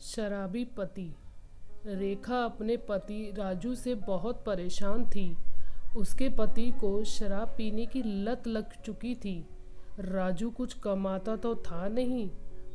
शराबी पति। रेखा अपने पति राजू से बहुत परेशान थी। उसके पति को शराब पीने की लत लग चुकी थी। राजू कुछ कमाता तो था नहीं,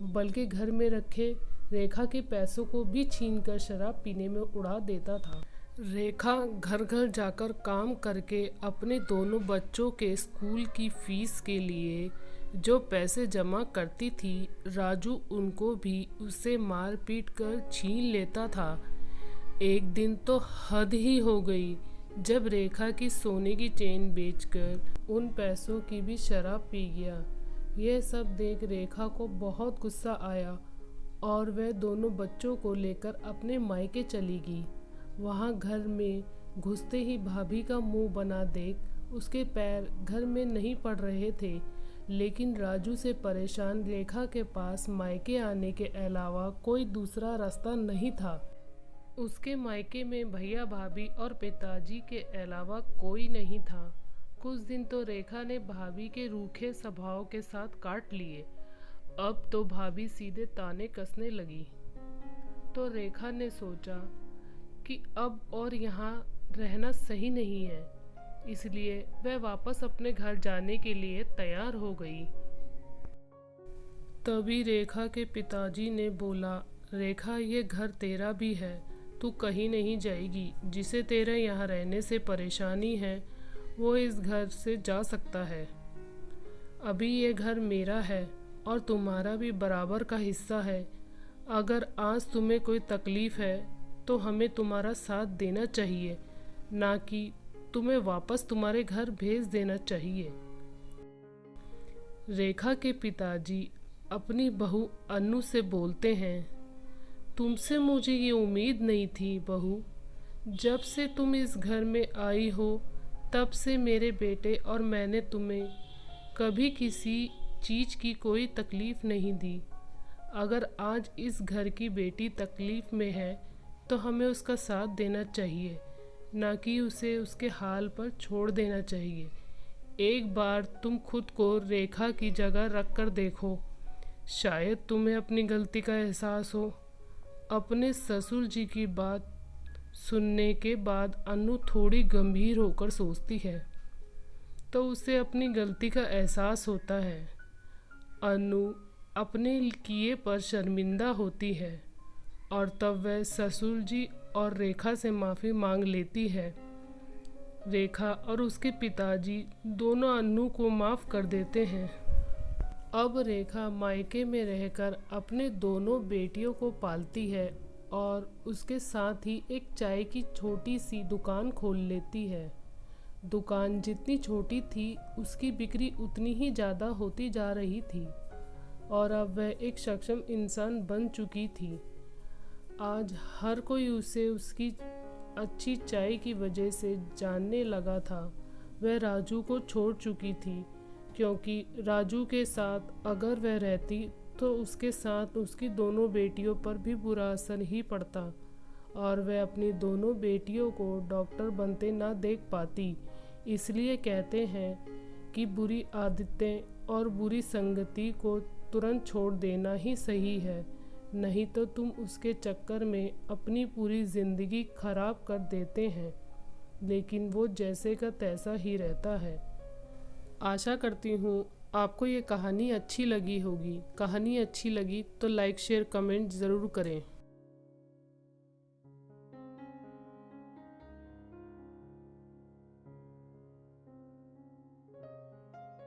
बल्कि घर में रखे रेखा के पैसों को भी छीनकर शराब पीने में उड़ा देता था। रेखा घर घर जाकर काम करके अपने दोनों बच्चों के स्कूल की फीस के लिए जो पैसे जमा करती थी, राजू उनको भी उससे मार पीट कर छीन लेता था। एक दिन तो हद ही हो गई जब रेखा की सोने की चेन बेचकर उन पैसों की भी शराब पी गया। यह सब देख रेखा को बहुत गुस्सा आया और वह दोनों बच्चों को लेकर अपने मायके चली गई। वहाँ घर में घुसते ही भाभी का मुंह बना देख उसके पैर घर में नहीं पड़ रहे थे, लेकिन राजू से परेशान रेखा के पास मायके आने के अलावा कोई दूसरा रास्ता नहीं था। उसके मायके में भैया भाभी और पिताजी के अलावा कोई नहीं था। कुछ दिन तो रेखा ने भाभी के रूखे स्वभाव के साथ काट लिए। अब तो भाभी सीधे ताने कसने लगी। तो रेखा ने सोचा कि अब और यहाँ रहना सही नहीं है, इसलिए वह वापस अपने घर जाने के लिए तैयार हो गई। तभी रेखा के पिताजी ने बोला, रेखा ये घर तेरा भी है, तू कहीं नहीं जाएगी। जिसे तेरे यहाँ रहने से परेशानी है वो इस घर से जा सकता है। अभी ये घर मेरा है और तुम्हारा भी बराबर का हिस्सा है। अगर आज तुम्हें कोई तकलीफ़ है तो हमें तुम्हारा साथ देना चाहिए, ना कि तुम्हें वापस तुम्हारे घर भेज देना चाहिए। रेखा के पिताजी अपनी बहू अन्नू से बोलते हैं, तुमसे मुझे ये उम्मीद नहीं थी बहू। जब से तुम इस घर में आई हो तब से मेरे बेटे और मैंने तुम्हें कभी किसी चीज़ की कोई तकलीफ़ नहीं दी। अगर आज इस घर की बेटी तकलीफ़ में है तो हमें उसका साथ देना चाहिए, ना कि उसे उसके हाल पर छोड़ देना चाहिए। एक बार तुम खुद को रेखा की जगह रख कर देखो, शायद तुम्हें अपनी गलती का एहसास हो। अपने ससुर जी की बात सुनने के बाद अनु थोड़ी गंभीर होकर सोचती है, तो उसे अपनी गलती का एहसास होता है। अनु अपने किए पर शर्मिंदा होती है और तब वह ससुर जी और रेखा से माफ़ी मांग लेती है। रेखा और उसके पिताजी दोनों अन्नू को माफ़ कर देते हैं। अब रेखा मायके में रहकर अपने दोनों बेटियों को पालती है और उसके साथ ही एक चाय की छोटी सी दुकान खोल लेती है। दुकान जितनी छोटी थी उसकी बिक्री उतनी ही ज़्यादा होती जा रही थी और अब वह एक सक्षम इंसान बन चुकी थी। आज हर कोई उसे उसकी अच्छी चाय की वजह से जानने लगा था। वह राजू को छोड़ चुकी थी, क्योंकि राजू के साथ अगर वह रहती तो उसके साथ उसकी दोनों बेटियों पर भी बुरा असर ही पड़ता और वह अपनी दोनों बेटियों को डॉक्टर बनते ना देख पाती। इसलिए कहते हैं कि बुरी आदतें और बुरी संगति को तुरंत छोड़ देना ही सही है, नहीं तो तुम उसके चक्कर में अपनी पूरी ज़िंदगी खराब कर देते हैं, लेकिन वो जैसे का तैसा ही रहता है। आशा करती हूँ आपको ये कहानी अच्छी लगी होगी। कहानी अच्छी लगी तो लाइक शेयर कमेंट ज़रूर करें।